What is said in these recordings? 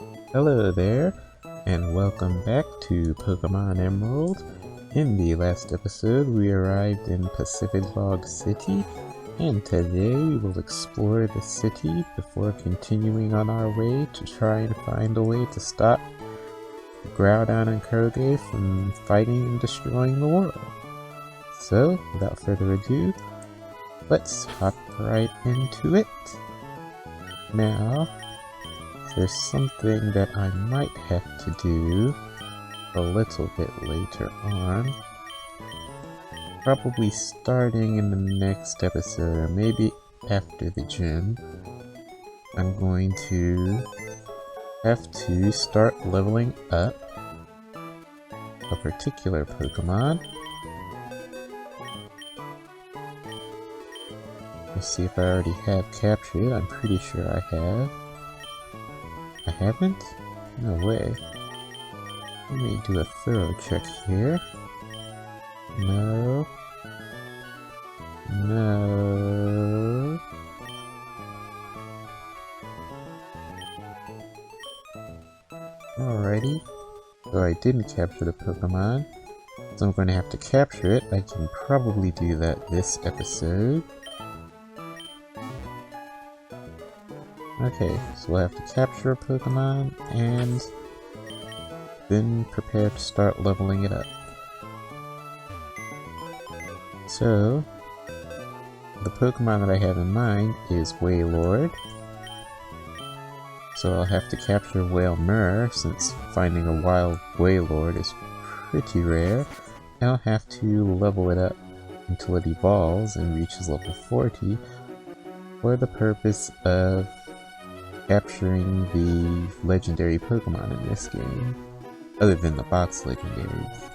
Hello there, and welcome back to Pokemon Emerald. In the last episode, we arrived in Pacific Log City, and today we will explore the city before continuing on our way to try and find a way to stop Groudon and Kyogre from fighting and destroying the world. So, without further ado, let's hop right into it. Now, there's something that I might have to do a little bit later on. Probably starting in the next episode, or maybe after the gym. I'm going to have to start leveling up a particular Pokemon. Let's see if I already have captured it. I'm pretty sure I have. I haven't? No way. Let me do a thorough check here. No. No. Alrighty. So I didn't capture the Pokemon, so I'm going to have to capture it. I can probably do that this episode. Okay, so we'll have to capture a Pokemon and then prepare to start leveling it up. So, the Pokemon that I have in mind is Wailord. So I'll have to capture Wailmer, since finding a wild Wailord is pretty rare. And I'll have to level it up until it evolves and reaches level 40 for the purpose of capturing the legendary Pokemon in this game, other than the box legendaries.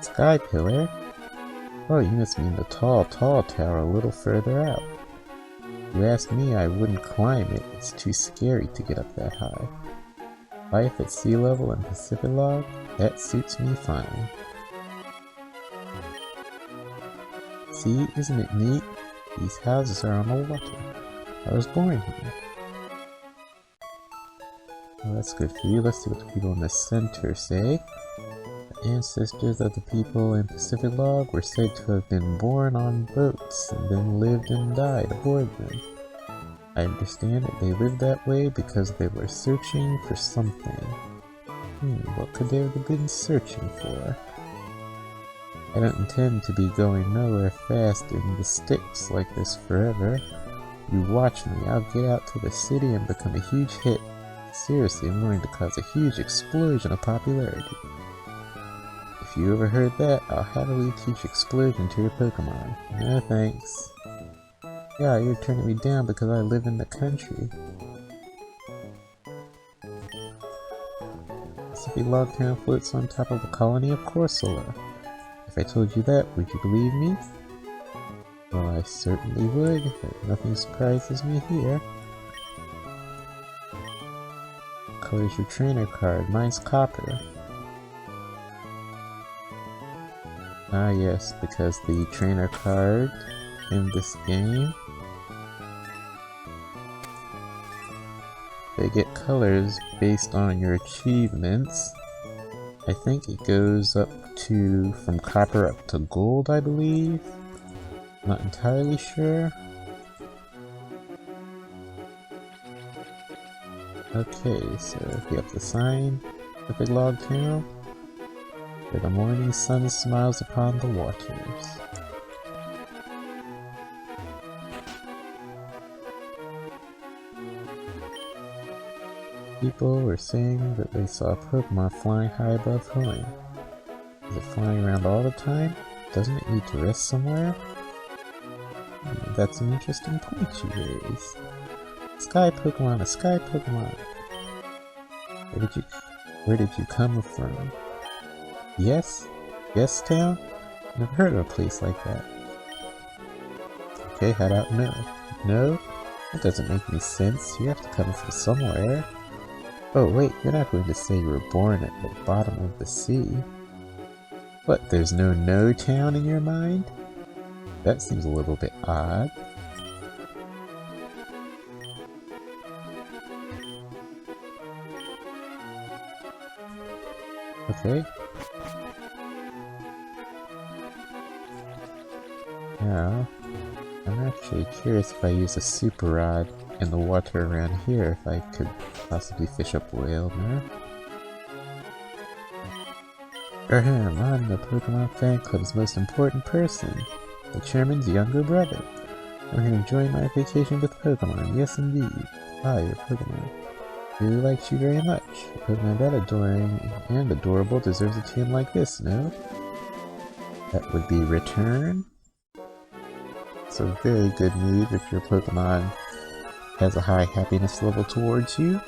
Sky Pillar? Oh, you must mean the tall tower a little further out. If you ask me, I wouldn't climb it. It's too scary to get up that high. Life at sea level in Pacific Log? That suits me fine. See, isn't it neat? These houses are on the water. I was born here. Well, that's good for you. Let's see what the people in the center say. The ancestors of the people in Pacific Log were said to have been born on boats and then lived and died aboard them. I understand that they lived that way because they were searching for something. What could they have been searching for? I don't intend to be going nowhere fast in the sticks like this forever. You watch me, I'll get out to the city and become a huge hit. Seriously, I'm going to cause a huge explosion of popularity. If you ever heard that, I'll happily teach explosion to your Pokemon. No thanks. Yeah, you're turning me down because I live in the country. Pacific Log Town floats on top of a colony of Corsola. If I told you that, would you believe me? Well, I certainly would, but nothing surprises me here. What color is your trainer card? Mine's copper. Ah yes, because the trainer card in this game, they get colors based on your achievements. I think it goes up to, from copper up to gold, I believe. Not entirely sure. Okay, so we have the sign, Pacific Log Town, where the morning sun smiles upon the waters. People were saying that they saw a Pokemon flying high above hoenn. Is it flying around all the time? Doesn't it need to rest somewhere? That's an interesting point you raise. Sky Pokemon, a Sky Pokemon! Where did you come from? Yes? Yes Town? Never heard of a place like that. Okay, how about no? No? That doesn't make any sense. You have to come from somewhere. Oh wait, you're not going to say you were born at the bottom of the sea. What, there's no town in your mind? That seems a little bit odd. Okay. Now, I'm actually curious if I use a super rod in the water around here, if I could possibly fish up Whalmer. Ahem, I'm the Pokemon Fan Club's most important person, the chairman's younger brother. I'm here enjoying my vacation with Pokemon, yes indeed. Ah, your Pokemon. Who likes you very much? A Pokemon that adoring and adorable deserves a team like this, no? That would be Return. It's a very good mood if your Pokemon has a high happiness level towards you.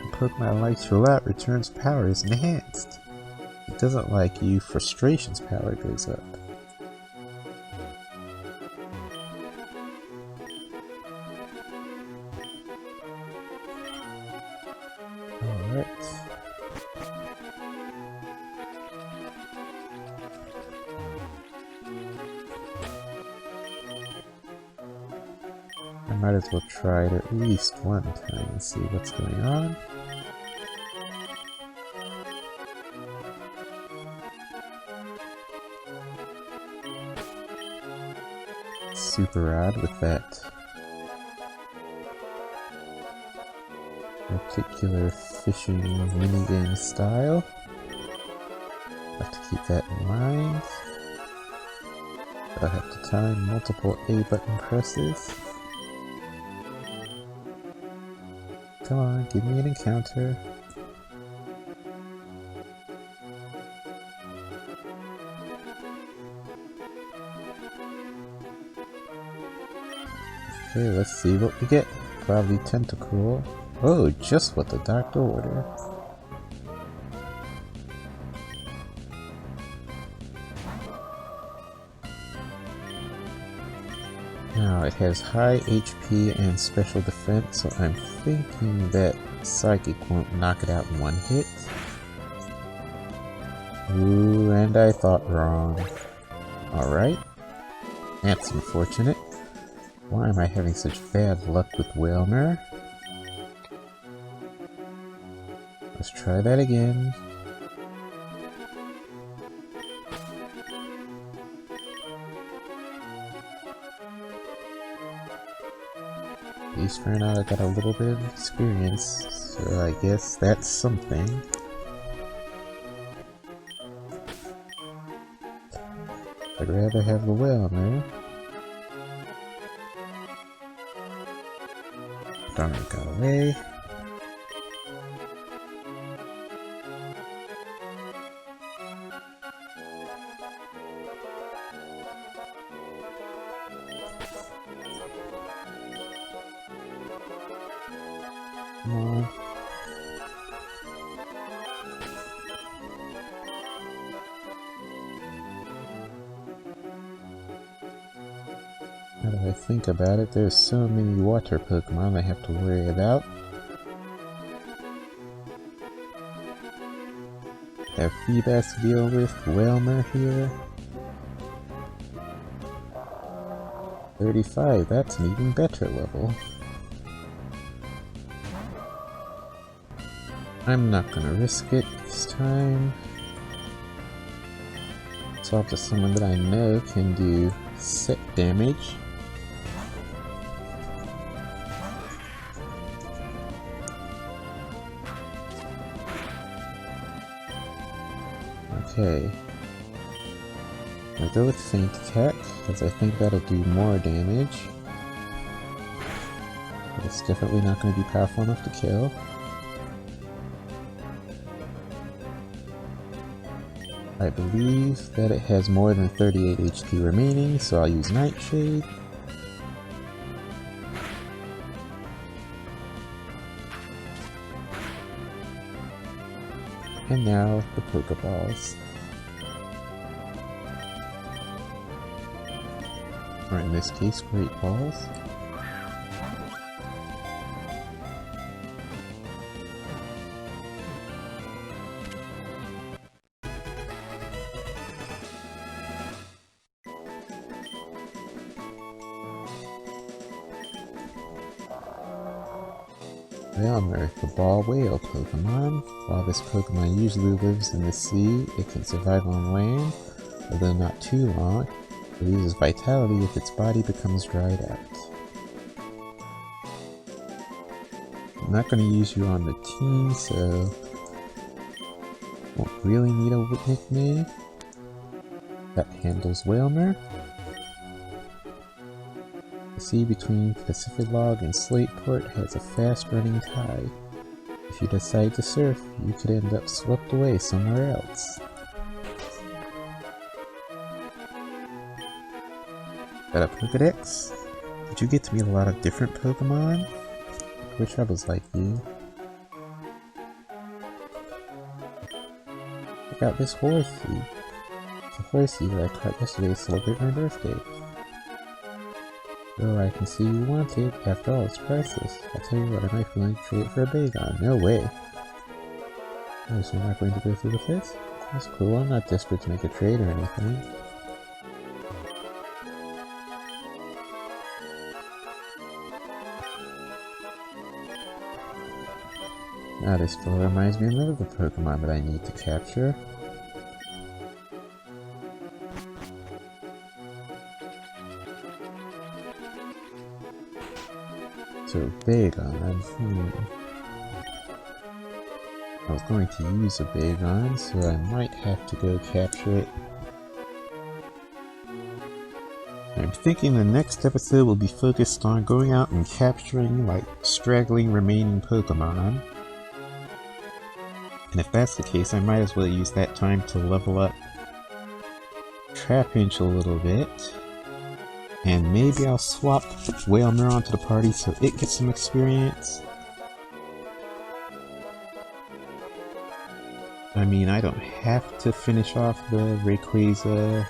A Pokemon likes you a lot, Return's power is enhanced. It doesn't like you, Frustration's power goes up. Alright. I might as well try it at least one time and see what's going on. Super odd with that particular fishing minigame style. Have to keep that in mind. But I have to time multiple A button presses. Come on, give me an encounter. Okay, let's see what we get. Probably Tentacool. Oh, just what the doctor ordered. Now, it has high HP and special defense, so I'm thinking that Psychic won't knock it out in one hit. Ooh, and I thought wrong. Alright. That's unfortunate. Why am I having such bad luck with Whalmer? Let's try that again. At least for now I got a little bit of experience, so I guess that's something. I'd rather have the Whalmer. Darn it, got away. Come on. Now that I think about it, there's so many water Pokemon I have to worry about. Have Feebas to deal with, Whalmer here. 35, that's an even better level. I'm not gonna risk it this time. Talk to someone that I know can do set damage. Okay. I'll go with Faint Attack, because I think that'll do more damage. But it's definitely not going to be powerful enough to kill. I believe that it has more than 38 HP remaining, so I'll use Nightshade. And now the Pokeballs. Or in this case, Great Balls. Whalmer, the ball whale Pokemon. While this Pokemon usually lives in the sea, it can survive on land, although not too long. It loses vitality if its body becomes dried out. I'm not going to use you on the team, so won't really need a nickname. That handles Whalmer. The sea between Pacific Log and Slateport has a fast-running tide. If you decide to surf, you could end up swept away somewhere else. Got a Pokedex? Did you get to meet a lot of different Pokemon? Wish I was like you. Check out this horsey. It's a horsey that I caught yesterday to celebrate my birthday. Oh, I can see you want it. After all, it's priceless. I'll tell you what, I might be willing to trade it for a Bagon. No way. Oh, so you're not going to go through with this? That's cool. I'm not desperate to make a trade or anything. Now this fellow reminds me of another Pokemon that I need to capture. So Bagon, I was going to use a Bagon, so I might have to go capture it. I'm thinking the next episode will be focused on going out and capturing, like, straggling remaining Pokemon. And if that's the case, I might as well use that time to level up Trapinch a little bit. And maybe I'll swap Whalmer onto the party so it gets some experience. I mean, I don't have to finish off the Rayquaza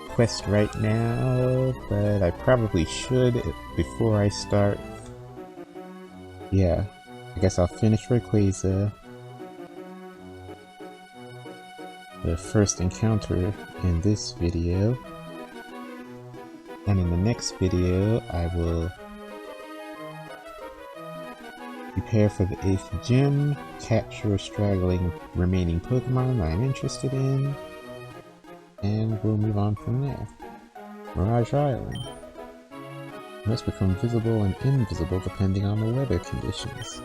quest right now, but I probably should before I start. Yeah, I guess I'll finish Rayquaza. The first encounter in this video. And in the next video, I will prepare for the 8th gym, capture straggling remaining Pokemon that I'm interested in, and we'll move on from there. Mirage Island. It must become visible and invisible depending on the weather conditions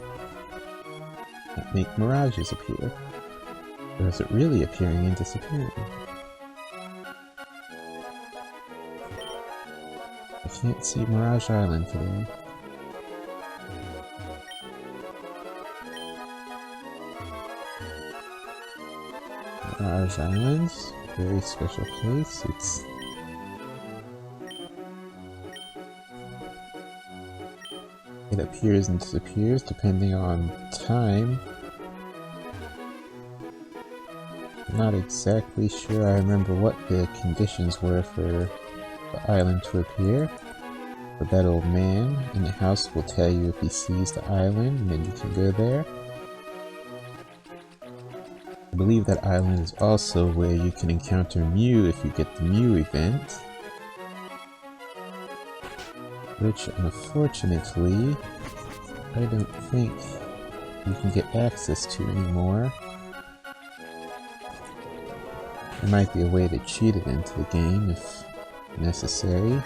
that make mirages appear. Or is it really appearing and disappearing? I can't see Mirage Island today. Mirage Island's a very special place. It appears and disappears depending on time. I'm not exactly sure I remember what the conditions were for the island to appear, but that old man in the house will tell you if he sees the island, and then you can go there. I believe that island is also where you can encounter Mew if you get the Mew event, which unfortunately I don't think you can get access to anymore. There might be a way to cheat it into the game if necessary.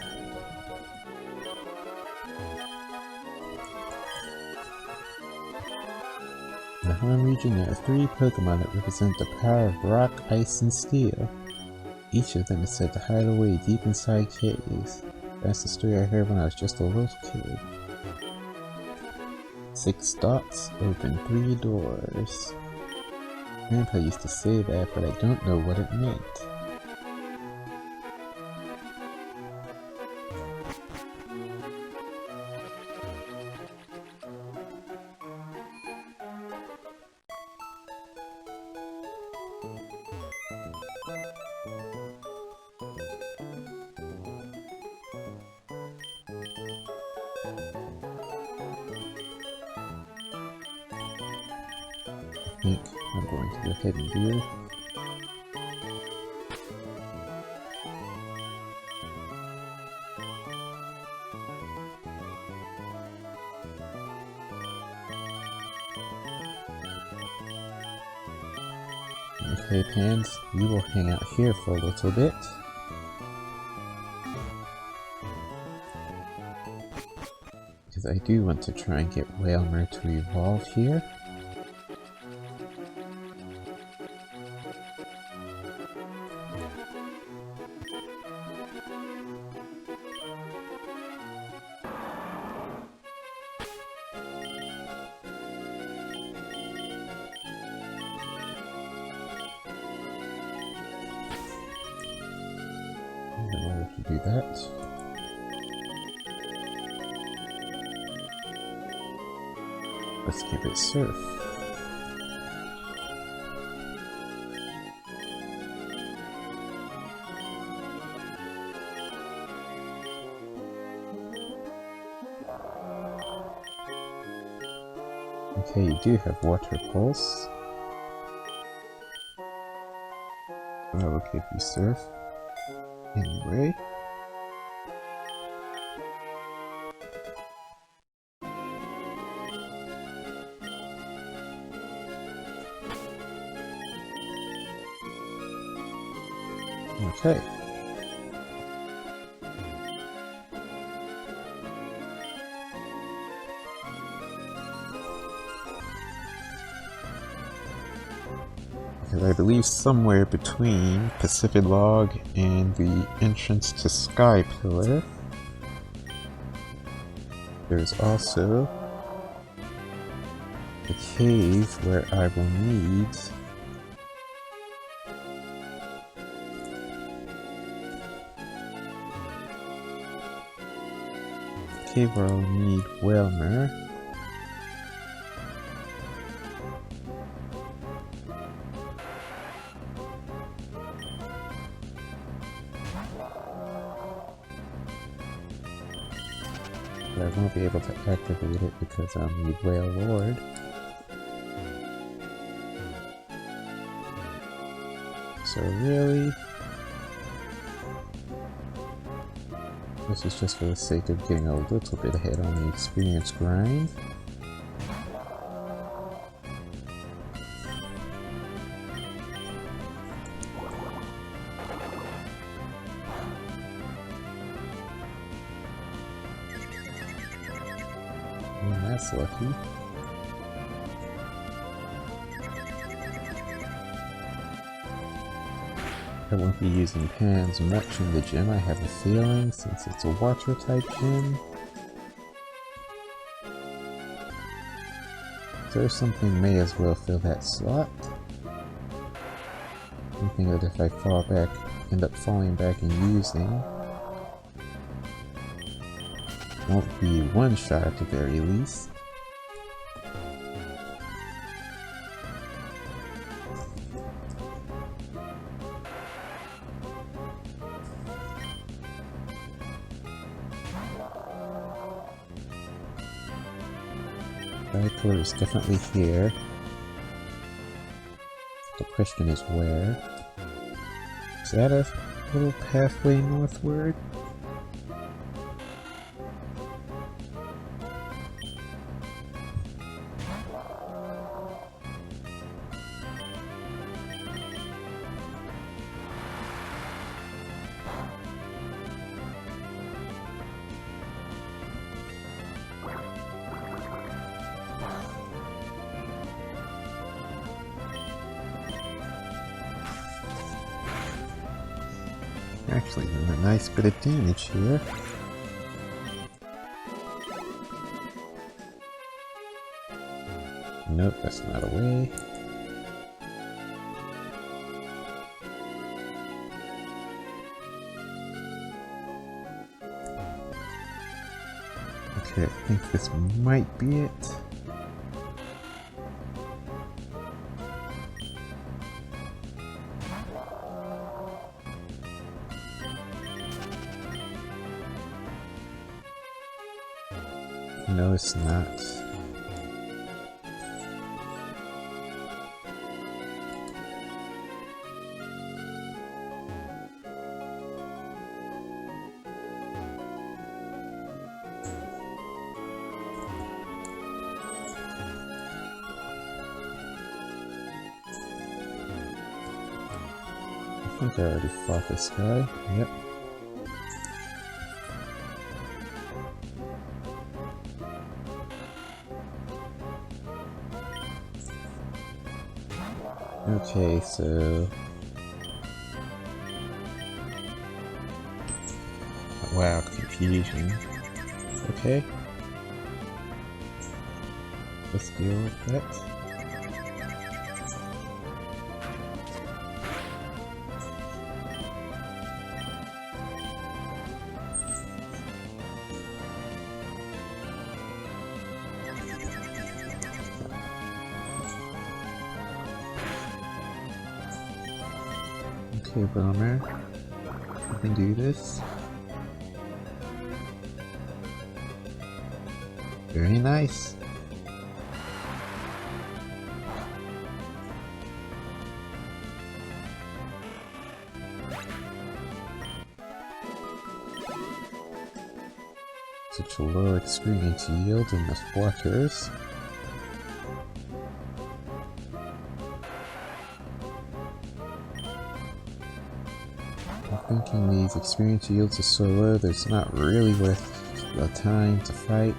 In the Hoenn region, there are 3 Pokemon that represent the power of rock, ice, and steel. Each of them is said to hide away deep inside caves. That's the story I heard when I was just a little kid. 6 dots open 3 doors. Grandpa used to say that, but I don't know what it meant. I think I'm going to go ahead and do it. Okay, Pans, you will hang out here for a little bit. Because I do want to try and get Whalmer to evolve here. In order to do that, let's give it Surf. Okay, you do have Water Pulse. I will give you Surf. Anyway. Okay. Because I believe somewhere between Pacific Log and the entrance to Sky Pillar, there's also a cave where I will need Whalmer. But I won't be able to activate it because I'll need Whale Lord. So really, this is just for the sake of getting a little bit ahead on the experience grind. And that's lucky. I won't be using Pans much in the gym, I have a feeling, since it's a water type gym. So something may as well fill that slot. Something that if I end up falling back and using, won't be one shot at the very least. Rayquaza is definitely here. The question is where? Is that a little pathway northward? Actually doing a nice bit of damage here. Nope, that's not a way. Okay, I think this might be it. No, it's not. think I already fought this guy. Yep. Okay, so... Wow, confusion. Okay. Let's deal with that. Okay, Boomer. You can do this. Very nice. Such a low experience yield in the flutters. I'm thinking these experience yields are so low that it's not really worth the time to fight.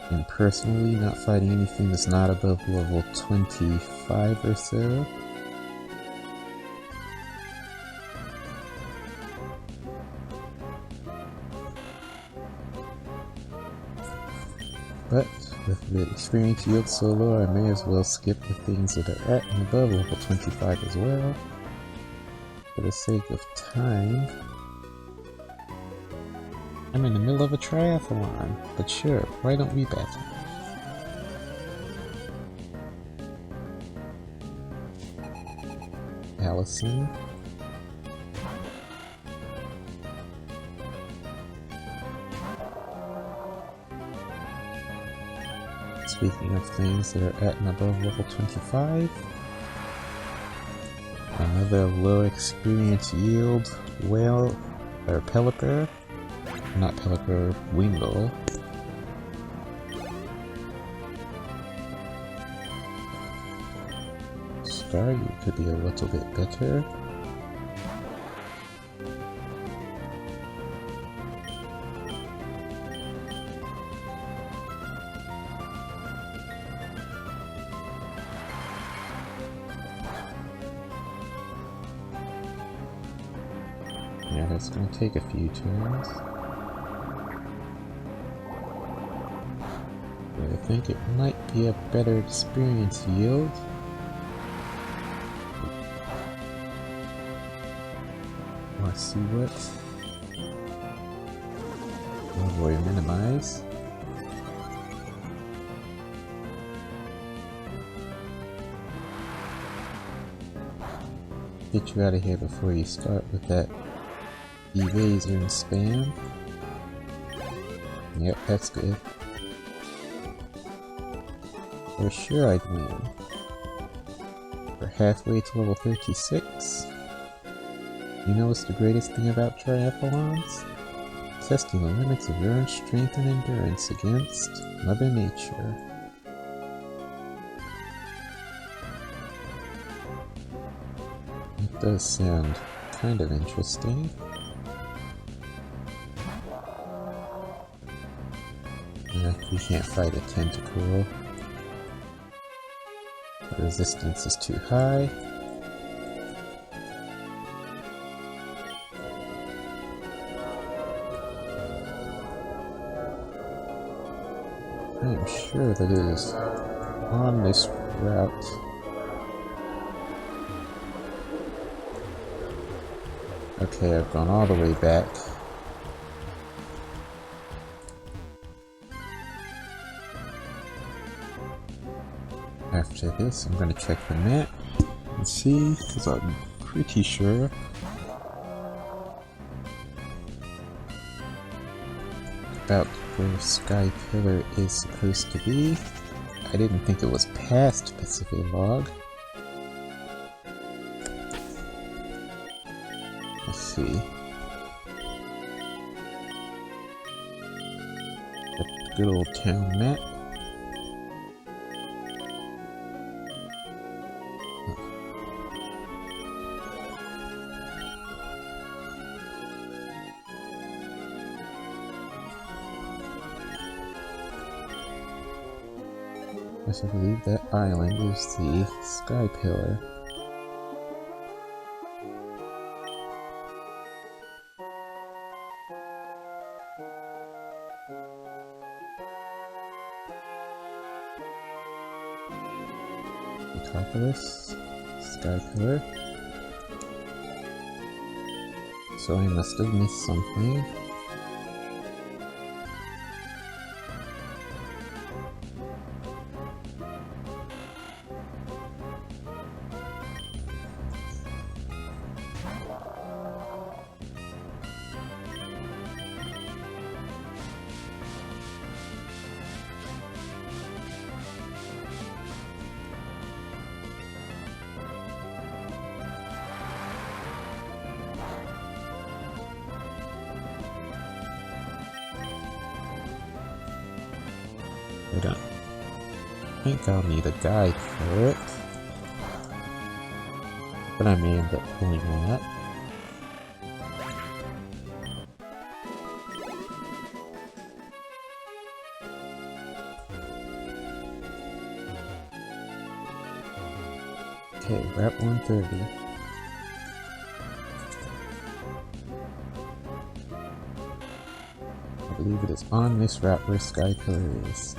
And personally, not fighting anything that's not above level 25 or so. But with the experience yield so low, I may as well skip the things that are at and above level 25 as well. For the sake of time. I'm in the middle of a triathlon, but sure, why don't we battle? Allison. Speaking of things that are at and above level 25, another low experience yield whale, or Pelipper. Not Pelipper, Wingull. Staryu could be a little bit better. Yeah, that's gonna take a few turns. But I think it might be a better experience yield. Let's see what. Oh boy, minimize. Get you out of here before you start with that eraser and spam. Yep, that's good. For sure I'd win. We're halfway to level 36. You know what's the greatest thing about triathlons? Testing the limits of your own strength and endurance against Mother Nature. It does sound kind of interesting. You can't fight a tentacle. The resistance is too high. I am sure that it is on this route. Okay, I've gone all the way back. After this, I'm going to check the map and see, because I'm pretty sure about where Sky Pillar is supposed to be. I didn't think it was past Pacific Log. Let's see. The good old town map. Yes, I believe that island is the Sky Pillar. Metropolis, Sky Pillar. So I must have missed something. I think I'll need a guide for it, but I may end up pulling that. Okay, Route 130. I believe it is on this route where Sky Pillar is.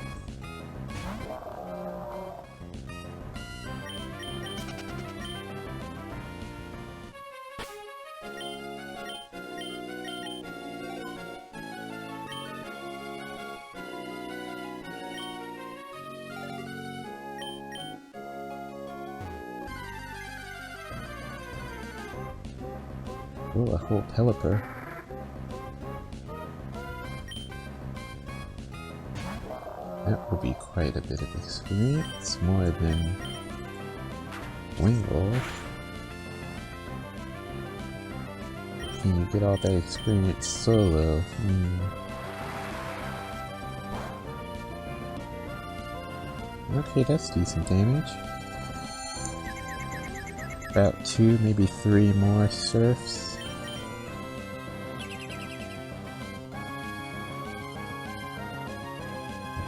Oh, a whole Pelipper. That would be quite a bit of experience, more than Wingull. Can you get all that experience solo? Okay, that's decent damage. About 2, maybe 3 more surfs.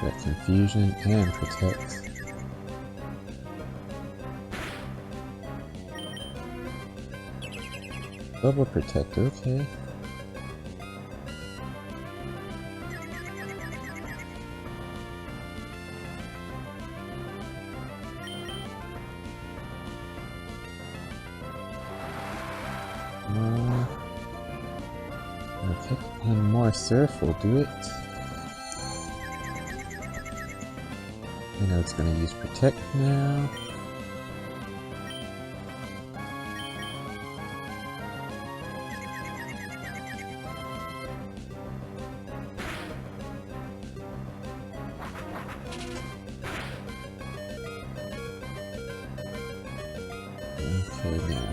Got Confusion and Protect. Double Protect, okay. Okay, one more Surf will do it. I know it's going to use Protect now. Okay, now.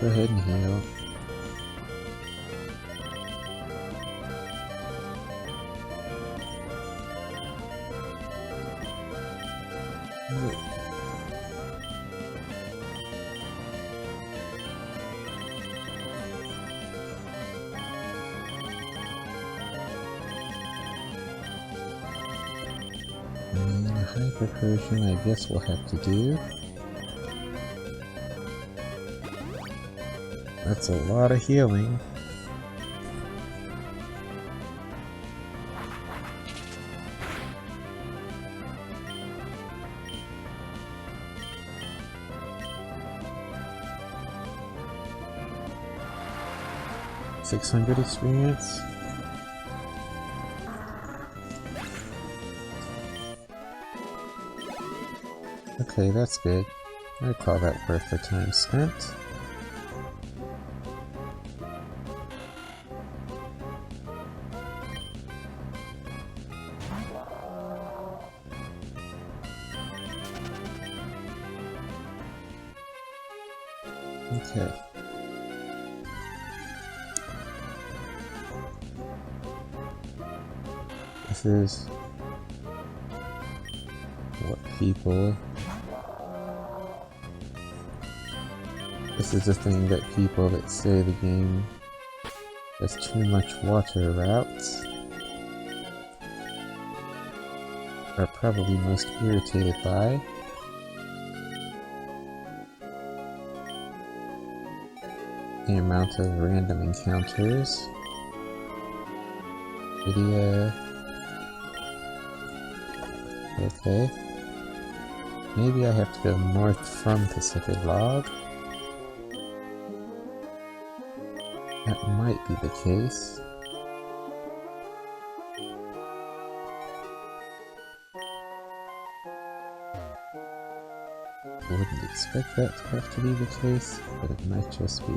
Go ahead and heal. Hyper Potion, I guess we'll have to do. That's a lot of healing. $600 experience. Okay, that's good. I'd call that worth the time spent. Okay. This is what people... This is the thing that people that say the game There's too much water routes. Are probably most irritated by. The amount of random encounters. Video. Okay. Maybe I have to go north from Pacific Log. That might be the case. I wouldn't expect that to have to be the case, but it might just be.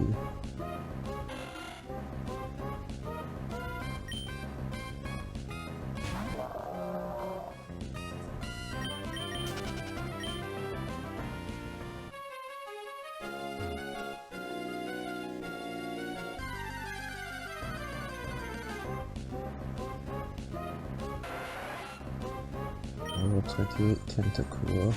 Level 28 Tentacool.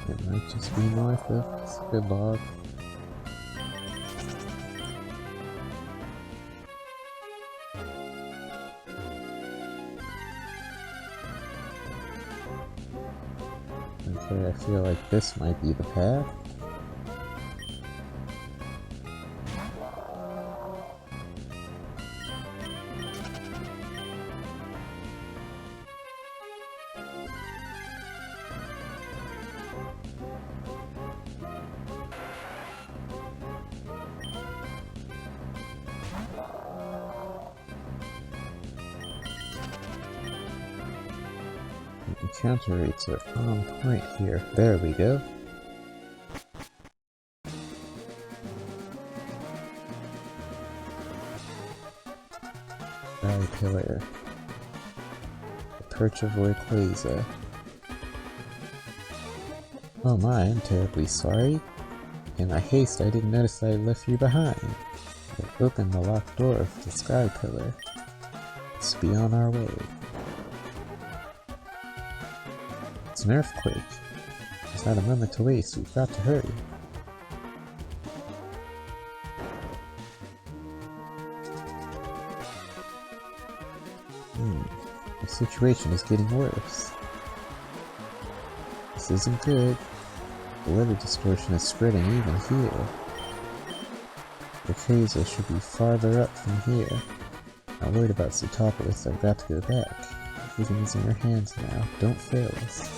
It might just be north of Pacific Log. Okay, I feel like this might be the path. Encounter rates are on point here. There we go. Valley Pillar. The Perch of Rayquaza. Oh my, I'm terribly sorry. In my haste, I didn't notice I left you behind. I opened the locked door of the Sky Pillar. Let's be on our way. It's an earthquake. There's not a moment to waste, we've got to hurry. The situation is getting worse. This isn't good. The weather distortion is spreading even here. Rayquaza should be farther up from here. Not worried about Zootopoulos, I've got to go back. Everything is in your hands now. Don't fail us.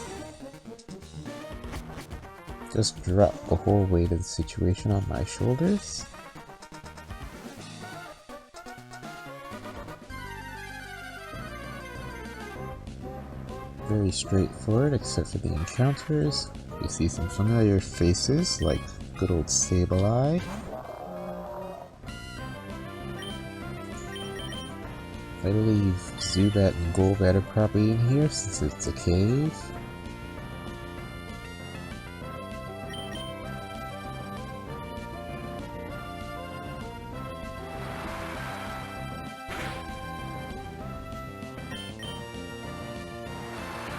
Just drop the whole weight of the situation on my shoulders. Very straightforward, except for the encounters. We see some familiar faces, like good old Sableye. I believe Zubat and Golbat are probably in here, since it's a cave.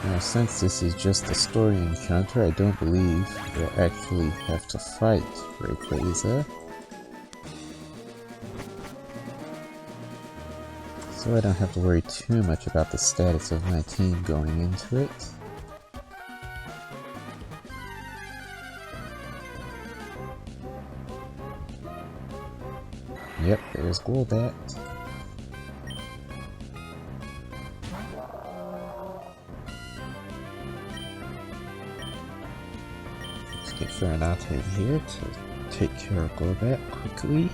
Now, since this is just a story encounter, I don't believe we'll actually have to fight Rayquaza. So I don't have to worry too much about the status of my team going into it. Yep, there's Golbat. Get Fernata in here to take care of Golbat quickly.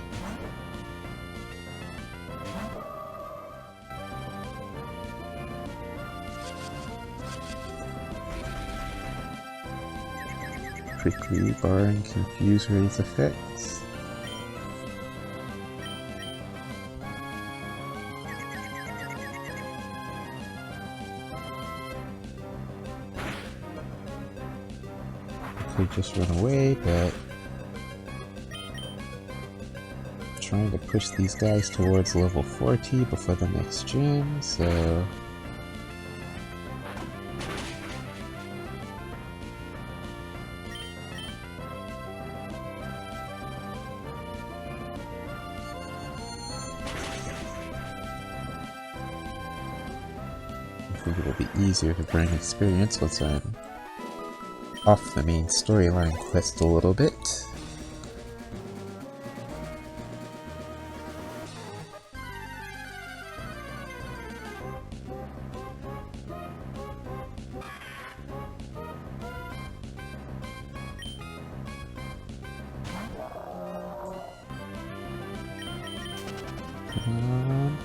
Quickly barring Confuse Ray's effects. could just run away, but I'm trying to push these guys towards level 40 before the next gym, so I think it will be easier to bring experience once I'm off the main storyline quest a little bit. Come on.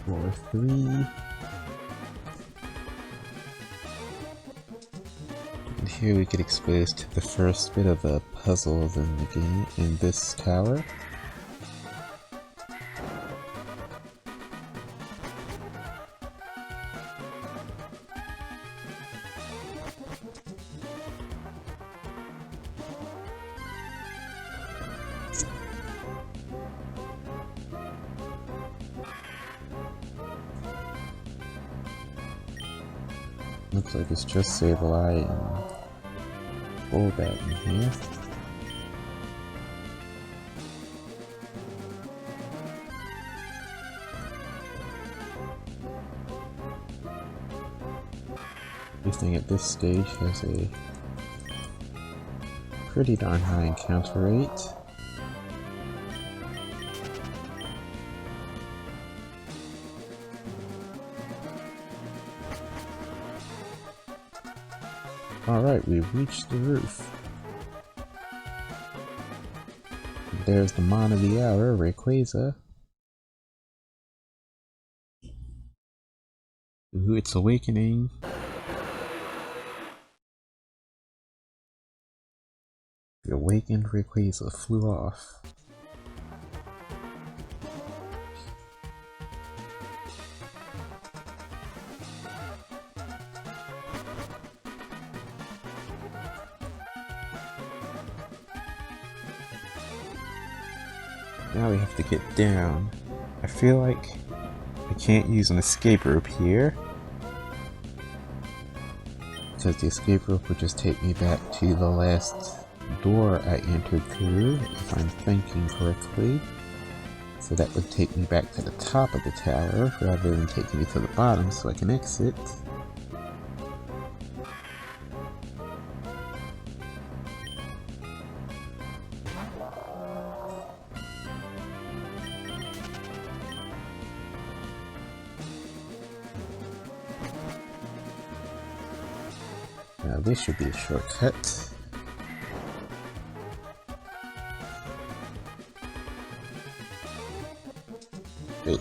Floor 3. And here we get exposed to the first bit of the puzzles in the game, in this tower. Looks like it's just Sableye and Golbat in here. This thing at this stage has a pretty darn high encounter rate. Alright, we've reached the roof. There's the Mon of the Hour, Rayquaza. Ooh, it's awakening. The awakened Rayquaza flew off. Now we have to get down. I feel like I can't use an escape rope here, because the escape rope would just take me back to the last door I entered through, if I'm thinking correctly. So that would take me back to the top of the tower, rather than taking me to the bottom so I can exit. Now this should be a shortcut. Wait.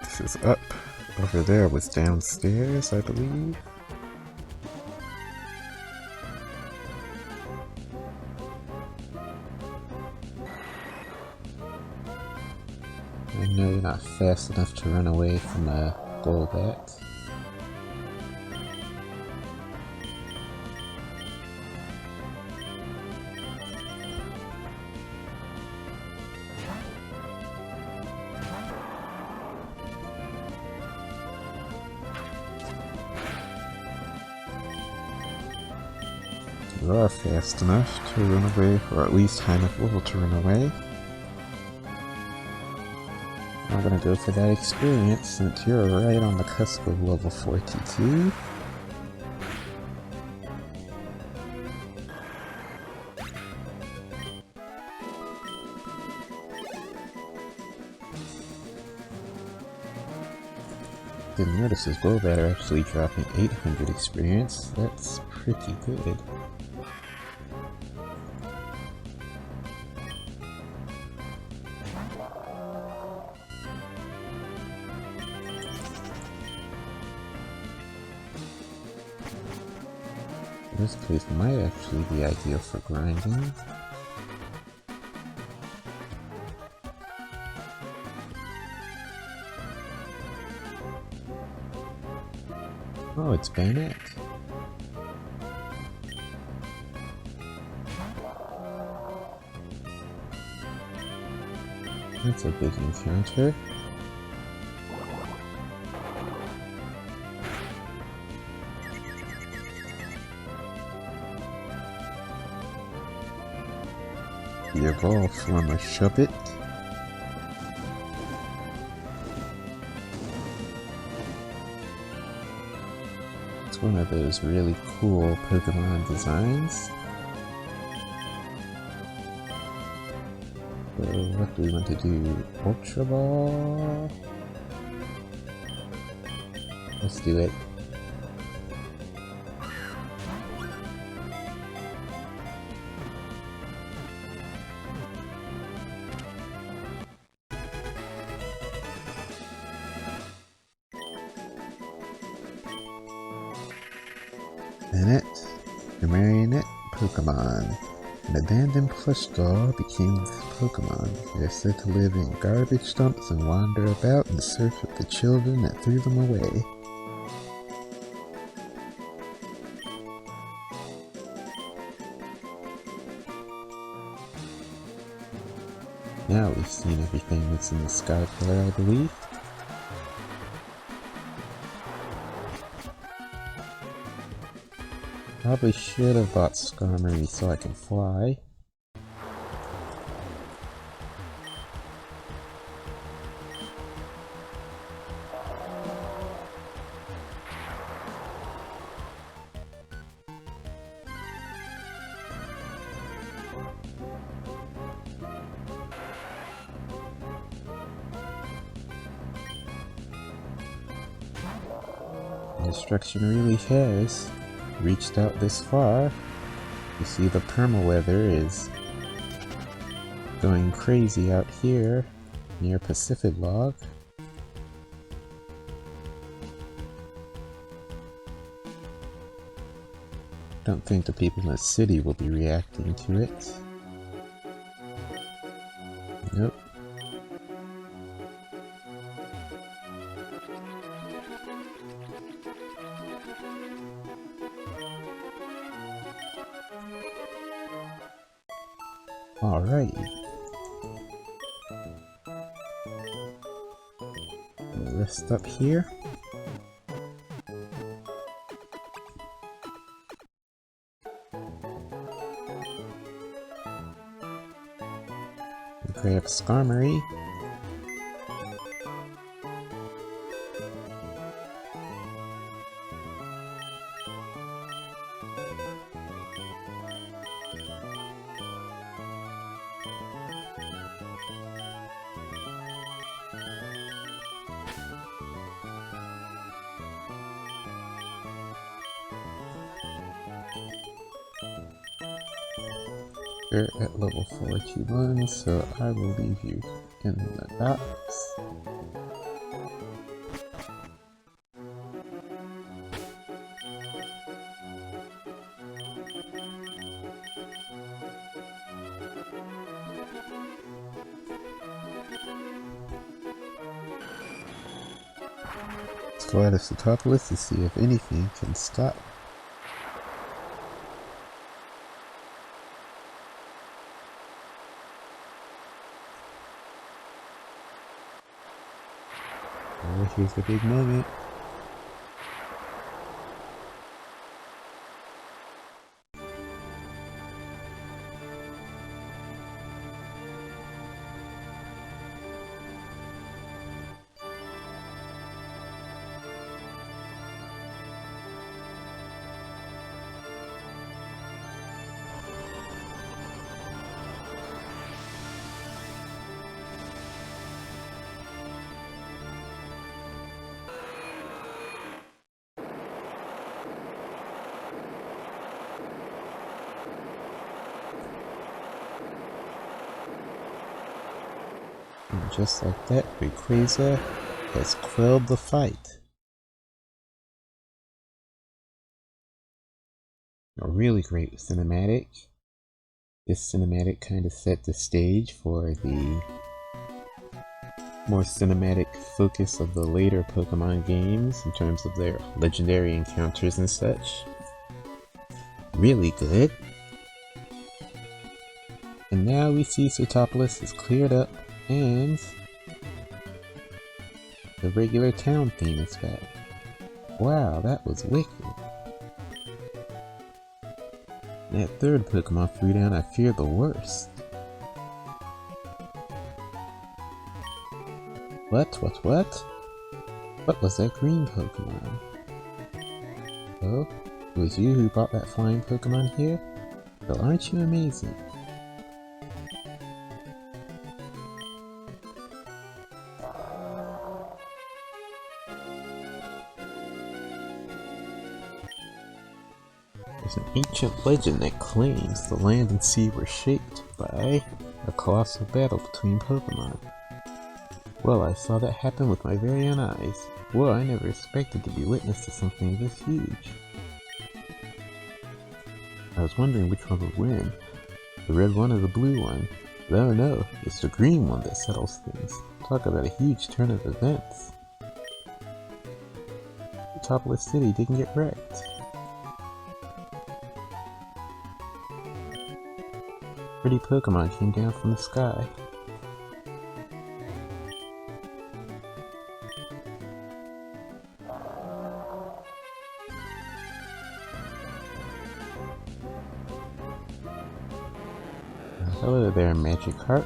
This is up. Over there was downstairs, I believe. I know you're not fast enough to run away from a Golbat. You are fast enough to run away, or at least high enough level to run away. I'm gonna go for that experience since you're right on the cusp of level 42. Didn't notice his Golbat are actually dropping 800 experience. That's pretty good. This place might actually be ideal for grinding. Oh, it's Bennett. That's a big encounter. The evolved form of Shubbit. It's one of those really cool Pokemon designs. So what do we want to do? Ultra Ball? Let's do it. Bennett, the marionette Pokemon. An abandoned plush doll became this Pokemon. They are said to live in garbage dumps and wander about in search of the children that threw them away. Now we've seen everything that's in the sky pillar, I believe. Probably should have bought Skarmory so I can fly. Destruction really has reached out this far. You see the permaweather is going crazy out here near Pacific Log. Don't think the people in the city will be reacting to it. Nope. Alrighty. Rest up here. Grab Skarmory. You're at level 421, so I will leave you in the box. Let's go out of the top list to see if anything can stop. Here's the big moment. And just like that, Rayquaza has quelled the fight. A really great cinematic. This cinematic kind of set the stage for the more cinematic focus of the later Pokemon games in terms of their legendary encounters and such. Really good. And now we see Sootopolis is cleared up and the regular town theme is back. Wow, that was wicked. That third Pokemon threw down, I fear the worst. What? What was that green Pokemon? Oh, it was you who brought that flying Pokemon here? Well, aren't you amazing? There's an ancient legend that claims the land and sea were shaped by a colossal battle between Pokemon. Well, I saw that happen with my very own eyes. Well, I never expected to be witness to something this huge. I was wondering which one would win, the red one or the blue one. No, no, it's the green one that settles things. Talk about a huge turn of events. The Topless City didn't get wrecked. Pretty Pokemon came down from the sky. Hello there, Magikarp.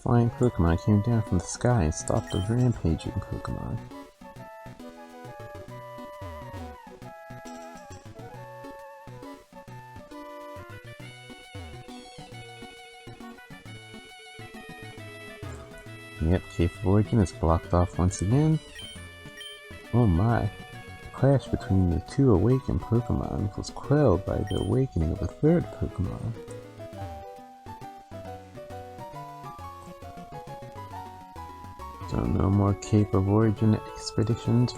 Flying Pokemon came down from the sky and stopped the rampaging Pokemon. Yep, Cave of Origin is blocked off once again. Oh my, the clash between the two awakened Pokemon was quelled by the awakening of a third Pokemon. So no more Cave of Origin expeditions.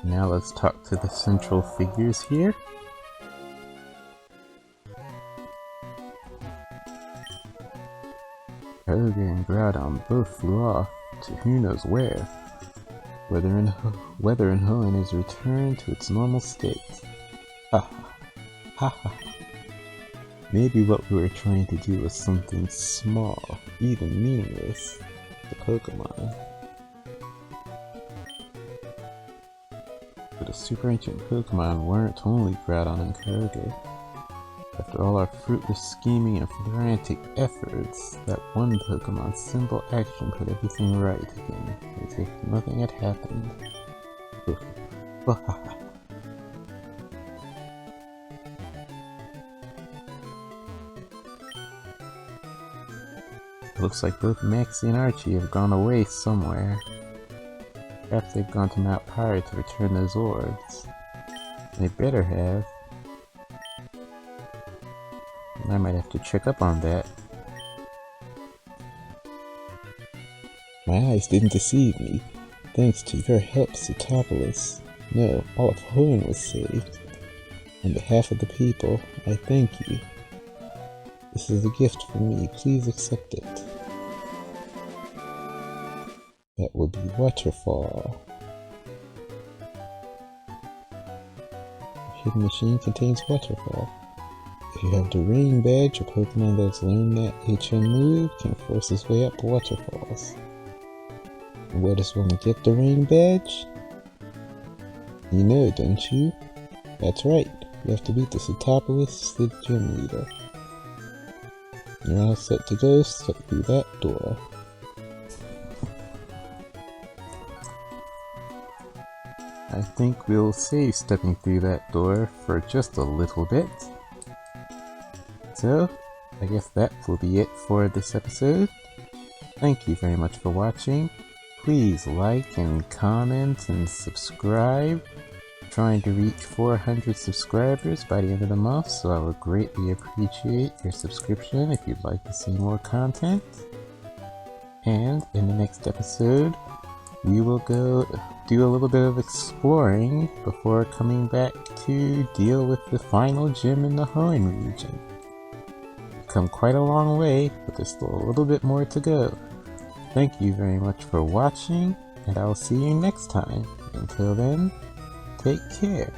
Now let's talk to the central figures here. Kyogre and Groudon both flew off to who knows where. Weather in Hoenn is returned to its normal state. Ha ha ha. Maybe what we were trying to do was something small, even meaningless, to Pokemon. But the super ancient Pokemon weren't only Groudon and Kyogre. After all our fruitless scheming and frantic efforts, that one Pokemon's simple action put everything right again, as if nothing had happened. Looks like both Maxie and Archie have gone away somewhere. Perhaps they've gone to Mount Pyre to return those orbs. They better have. I might have to check up on that. My eyes didn't deceive me. Thanks to your help, Sootopolis. No, all of Hoenn was saved. On behalf of the people, I thank you. This is a gift from me. Please accept it. That will be Waterfall. The hidden machine contains Waterfall. If you have the Rain Badge, a Pokemon that's learned that HM move can force his way up waterfalls. And where does one get the Rain Badge? You know, don't you? That's right, you have to beat the Sootopolis, the gym leader. You're all set to go, step through that door. I think we'll save stepping through that door for just a little bit. So, I guess that will be it for this episode. Thank you very much for watching. please like and comment and subscribe. Trying to reach 400 subscribers by the end of the month, so I would greatly appreciate your subscription if you'd like to see more content. And in the next episode, we will go do a little bit of exploring before coming back to deal with the final gym in the Hoenn region. We've come quite a long way, but there's still a little bit more to go. Thank you very much for watching, and I'll see you next time. Until then, take care.